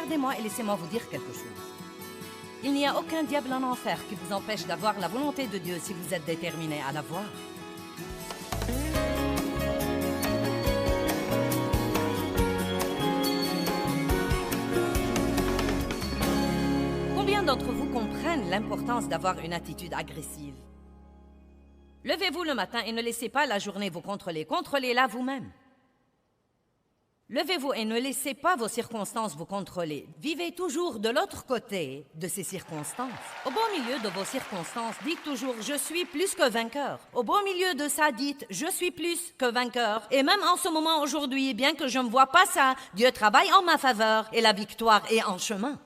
regardez-moi et laissez-moi vous dire quelque chose. Il n'y a aucun diable en enfer qui vous empêche d'avoir la volonté de Dieu si vous êtes déterminé à la voir. Combien d'entre vous comprennent l'importance d'avoir une attitude agressive? Levez-vous le matin et ne laissez pas la journée vous contrôler. Contrôlez-la vous-même. Levez-vous et ne laissez pas vos circonstances vous contrôler. Vivez toujours de l'autre côté de ces circonstances. Au beau milieu de vos circonstances, dites toujours « Je suis plus que vainqueur ». Au beau milieu de ça, dites « Je suis plus que vainqueur ». Et même en ce moment aujourd'hui, bien que je ne vois pas ça, Dieu travaille en ma faveur et la victoire est en chemin.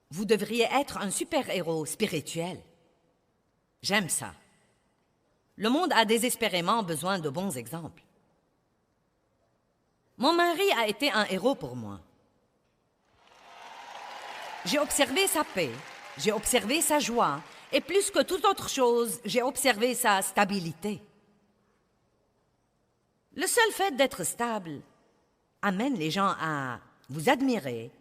Vous devriez être un super-héros spirituel. J'aime ça. Le monde a désespérément besoin de bons exemples. Mon mari a été un héros pour moi. J'ai observé sa paix, j'ai observé sa joie, et plus que toute autre chose, j'ai observé sa stabilité. Le seul fait d'être stable amène les gens à vous admirer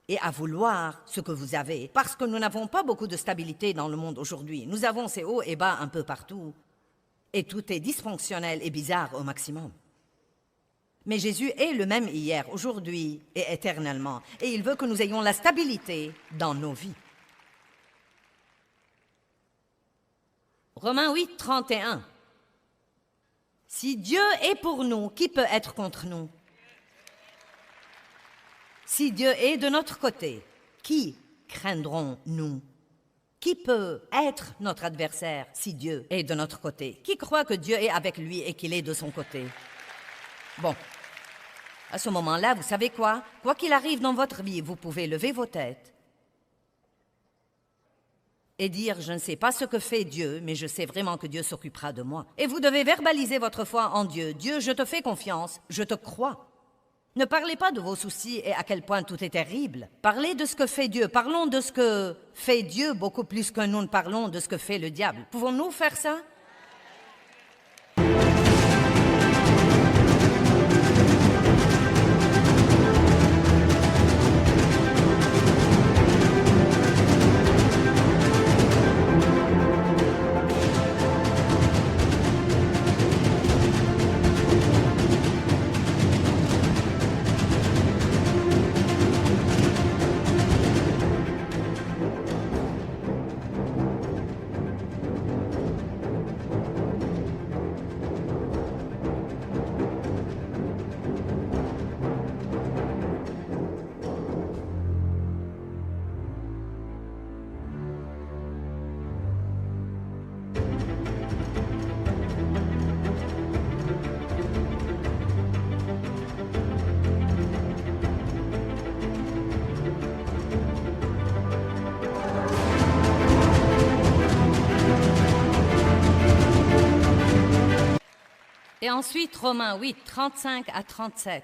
et à vouloir ce que vous avez, parce que nous n'avons pas beaucoup de stabilité dans le monde aujourd'hui. Nous avons ces hauts et bas un peu partout, et tout est dysfonctionnel et bizarre au maximum. Mais Jésus est le même hier, aujourd'hui et éternellement, et il veut que nous ayons la stabilité dans nos vies. Romains 8, 31. Si Dieu est pour nous, qui peut être contre nous? Si Dieu est de notre côté, qui craindrons-nous? Qui peut être notre adversaire si Dieu est de notre côté? Qui croit que Dieu est avec lui et qu'il est de son côté? Bon, à ce moment-là, vous savez quoi? Quoi qu'il arrive dans votre vie, vous pouvez lever vos têtes et dire « Je ne sais pas ce que fait Dieu, mais je sais vraiment que Dieu s'occupera de moi. » Et vous devez verbaliser votre foi en Dieu. « Dieu, je te fais confiance, je te crois. » Ne parlez pas de vos soucis et à quel point tout est terrible. Parlez de ce que fait Dieu. Parlons de ce que fait Dieu beaucoup plus que nous ne parlons de ce que fait le diable. Pouvons-nous faire ça? Et ensuite, Romains 8, 35 à 37.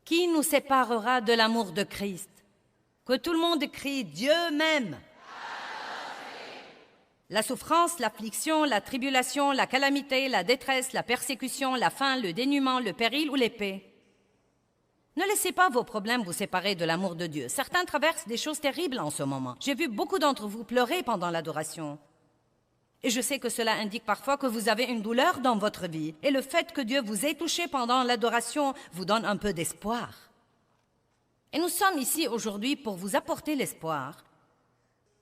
Qui nous séparera de l'amour de Christ? Que tout le monde crie « Dieu m'aime ». La souffrance, l'affliction, la tribulation, la calamité, la détresse, la persécution, la faim, le dénuement, le péril ou l'épée. Ne laissez pas vos problèmes vous séparer de l'amour de Dieu. Certains traversent des choses terribles en ce moment. J'ai vu beaucoup d'entre vous pleurer pendant l'adoration. Et je sais que cela indique parfois que vous avez une douleur dans votre vie. Et le fait que Dieu vous ait touché pendant l'adoration vous donne un peu d'espoir. Et nous sommes ici aujourd'hui pour vous apporter l'espoir,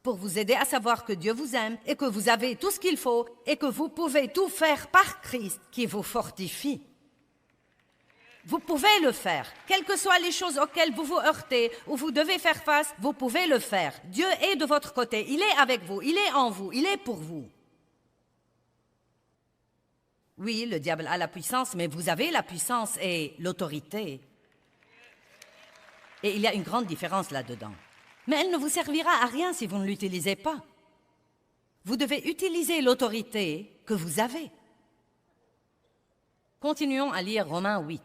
pour vous aider à savoir que Dieu vous aime et que vous avez tout ce qu'il faut et que vous pouvez tout faire par Christ qui vous fortifie. Vous pouvez le faire. Quelles que soient les choses auxquelles vous vous heurtez ou vous devez faire face, vous pouvez le faire. Dieu est de votre côté. Il est avec vous. Il est en vous. Il est pour vous. Oui, le diable a la puissance, mais vous avez la puissance et l'autorité. Et il y a une grande différence là-dedans. Mais elle ne vous servira à rien si vous ne l'utilisez pas. Vous devez utiliser l'autorité que vous avez. Continuons à lire Romains 8.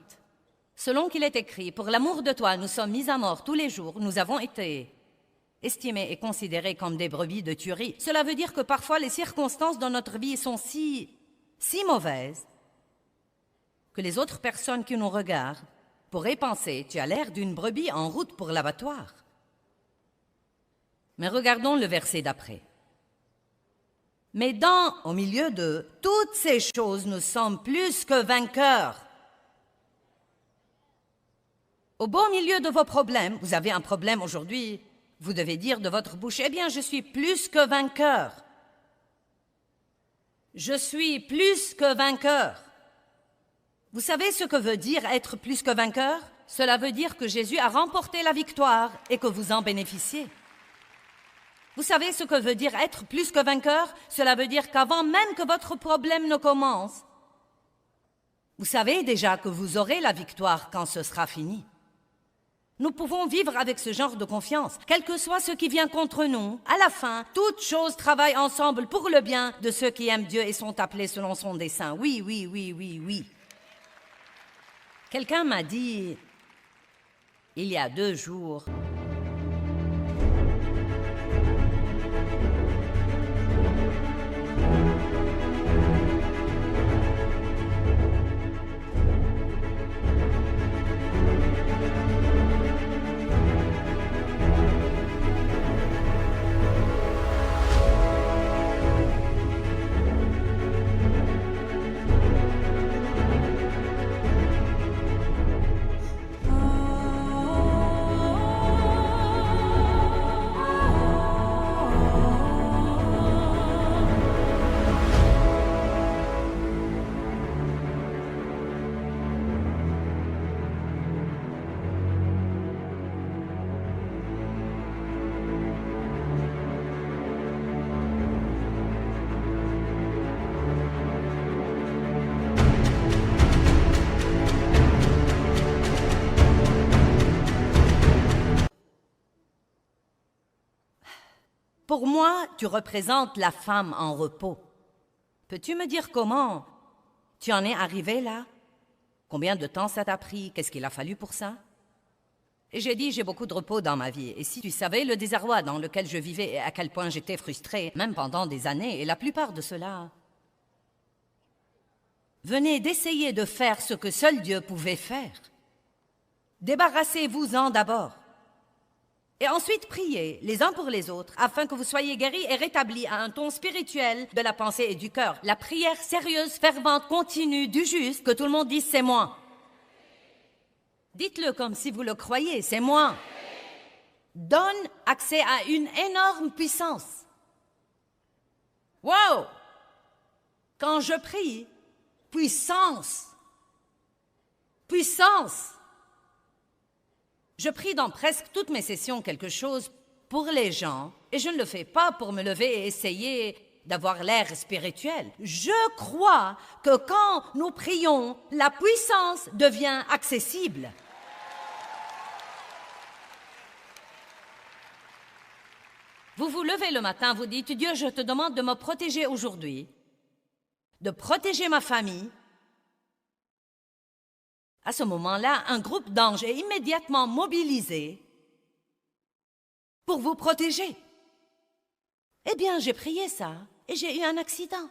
Selon qu'il est écrit, « Pour l'amour de toi, nous sommes mis à mort tous les jours, nous avons été estimées et considérées comme des brebis de tuerie. Cela veut dire que parfois les circonstances dans notre vie sont si mauvaises que les autres personnes qui nous regardent pourraient penser « tu as l'air d'une brebis en route pour l'abattoir ». Mais regardons le verset d'après. « Mais au milieu de toutes ces choses, nous sommes plus que vainqueurs. » Au beau milieu de vos problèmes, vous avez un problème aujourd'hui, vous devez dire de votre bouche, « Eh bien, je suis plus que vainqueur. » Je suis plus que vainqueur. Vous savez ce que veut dire être plus que vainqueur? Cela veut dire que Jésus a remporté la victoire et que vous en bénéficiez. Vous savez ce que veut dire être plus que vainqueur? Cela veut dire qu'avant même que votre problème ne commence, vous savez déjà que vous aurez la victoire quand ce sera fini. Nous pouvons vivre avec ce genre de confiance. Quel que soit ce qui vient contre nous, à la fin, toutes choses travaillent ensemble pour le bien de ceux qui aiment Dieu et sont appelés selon son dessein. Oui, oui, oui, oui, oui. Quelqu'un m'a dit, il y a 2 jours, pour moi, tu représentes la femme en repos. Peux-tu me dire comment tu en es arrivé là? Combien de temps ça t'a pris? Qu'est-ce qu'il a fallu pour ça? Et j'ai dit, j'ai beaucoup de repos dans ma vie. Et si tu savais le désarroi dans lequel je vivais et à quel point j'étais frustrée, même pendant des années, et la plupart de cela venez d'essayer de faire ce que seul Dieu pouvait faire. Débarrassez-vous-en d'abord. Et ensuite, priez les uns pour les autres, afin que vous soyez guéris et rétablis à un ton spirituel de la pensée et du cœur. La prière sérieuse, fervente, continue, du juste, que tout le monde dise « c'est moi ». Dites-le comme si vous le croyez, c'est moi. Donne accès à une énorme puissance. Wow! Quand je prie, puissance. Puissance. Je prie dans presque toutes mes sessions quelque chose pour les gens, et je ne le fais pas pour me lever et essayer d'avoir l'air spirituel. Je crois que quand nous prions, la puissance devient accessible. Vous vous levez le matin, vous dites, Dieu, je te demande de me protéger aujourd'hui, de protéger ma famille. À ce moment-là, un groupe d'anges est immédiatement mobilisé pour vous protéger. Eh bien, j'ai prié ça et j'ai eu un accident.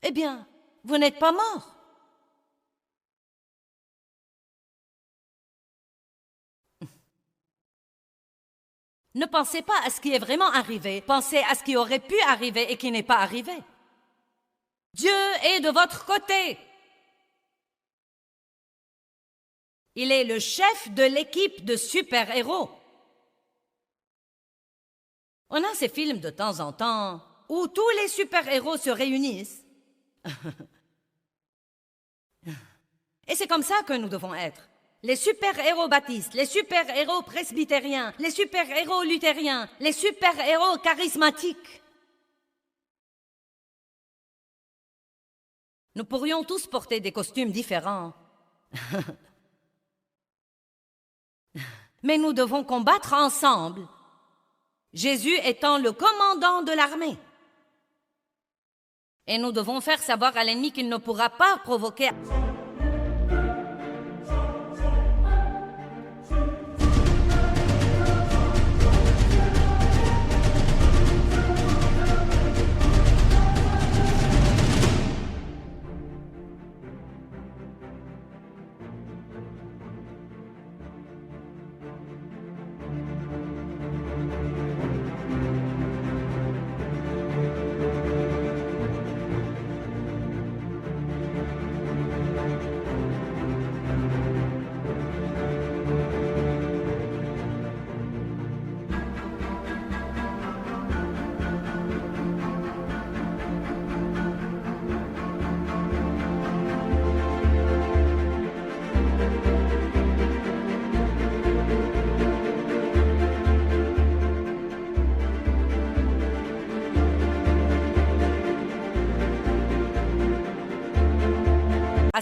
Eh bien, vous n'êtes pas mort. Ne pensez pas à ce qui est vraiment arrivé, pensez à ce qui aurait pu arriver et qui n'est pas arrivé. Dieu est de votre côté. Il est le chef de l'équipe de super-héros. On a ces films de temps en temps où tous les super-héros se réunissent. Et c'est comme ça que nous devons être. Les super-héros baptistes, les super-héros presbytériens, les super-héros luthériens, les super-héros charismatiques. Nous pourrions tous porter des costumes différents. Mais nous devons combattre ensemble, Jésus étant le commandant de l'armée. Et nous devons faire savoir à l'ennemi qu'il ne pourra pas provoquer...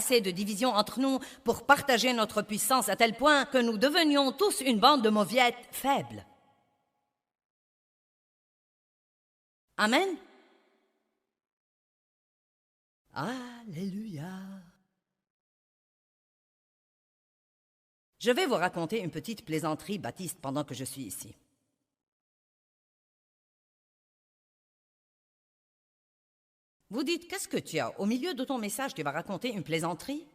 assez de division entre nous pour partager notre puissance à tel point que nous devenions tous une bande de mauviettes faibles. Amen. Alléluia. Je vais vous raconter une petite plaisanterie baptiste pendant que je suis ici. Vous dites, qu'est-ce que tu as? Au milieu de ton message, tu vas raconter une plaisanterie?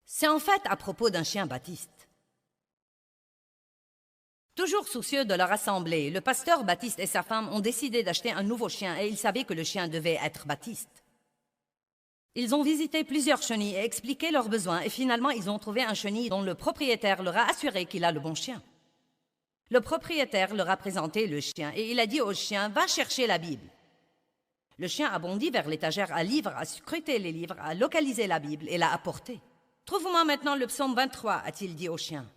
C'est en fait à propos d'un chien baptiste. Toujours soucieux de leur assemblée, le pasteur Baptiste et sa femme ont décidé d'acheter un nouveau chien et ils savaient que le chien devait être Baptiste. Ils ont visité plusieurs chenilles et expliqué leurs besoins et finalement ils ont trouvé un chenil dont le propriétaire leur a assuré qu'il a le bon chien. Le propriétaire leur a présenté le chien et il a dit au chien « Va chercher la Bible ». Le chien a bondi vers l'étagère à livres, a scruté les livres, a localisé la Bible et l'a apportée. « Trouve-moi maintenant le psaume 23 » a-t-il dit au chien.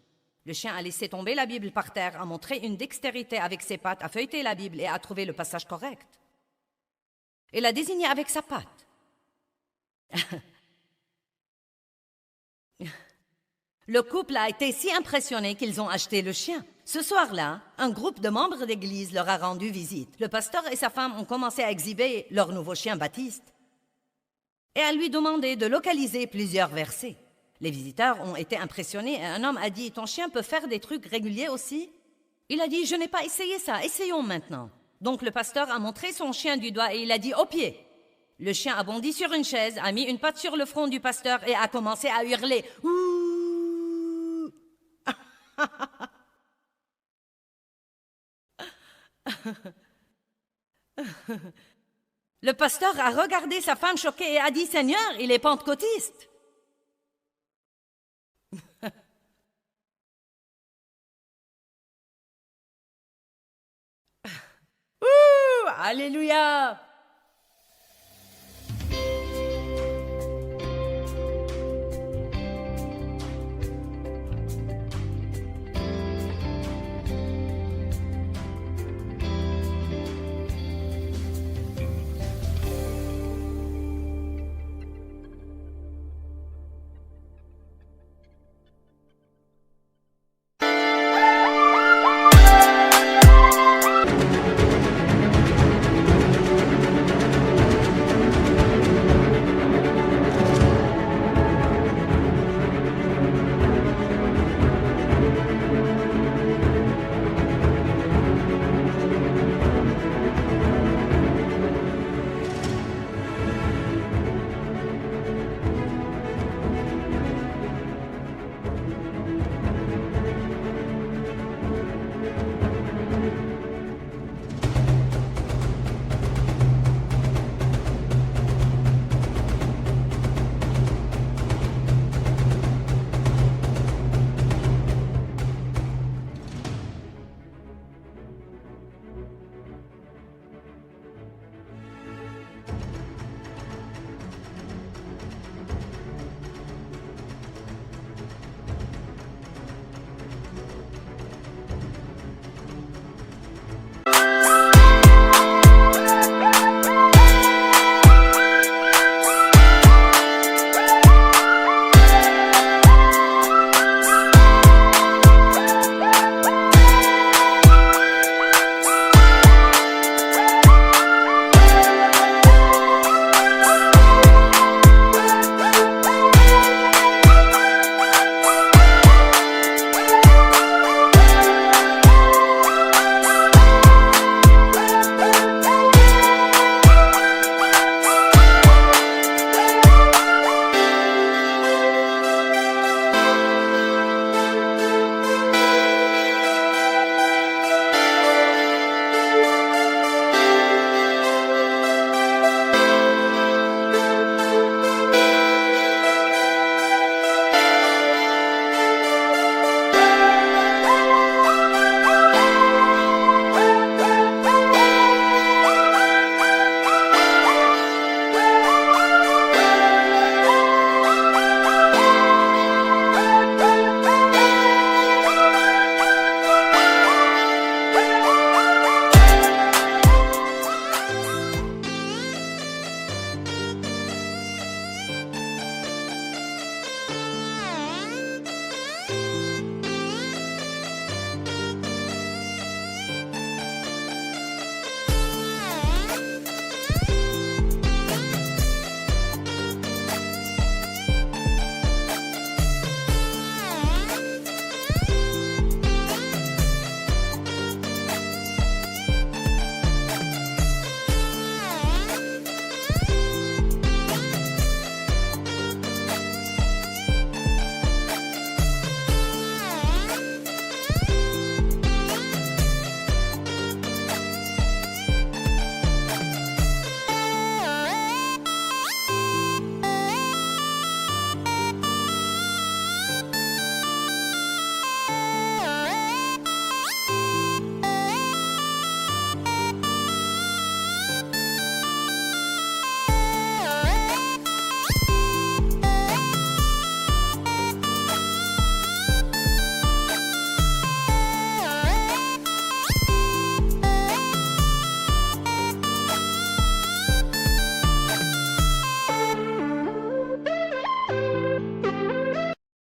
Le chien a laissé tomber la Bible par terre, a montré une dextérité avec ses pattes, a feuilleté la Bible et a trouvé le passage correct. Et l'a désigné avec sa patte. Le couple a été si impressionné qu'ils ont acheté le chien. Ce soir-là, un groupe de membres d'église leur a rendu visite. Le pasteur et sa femme ont commencé à exhiber leur nouveau chien Baptiste et à lui demander de localiser plusieurs versets. Les visiteurs ont été impressionnés et un homme a dit « Ton chien peut faire des trucs réguliers aussi ?» Il a dit « Je n'ai pas essayé ça, essayons maintenant. » Donc le pasteur a montré son chien du doigt et il a dit « Au pied !» Le chien a bondi sur une chaise, a mis une patte sur le front du pasteur et a commencé à hurler « Ouh !» Le pasteur a regardé sa femme choquée et a dit « Seigneur, il est pentecôtiste !» Ouh, alléluia!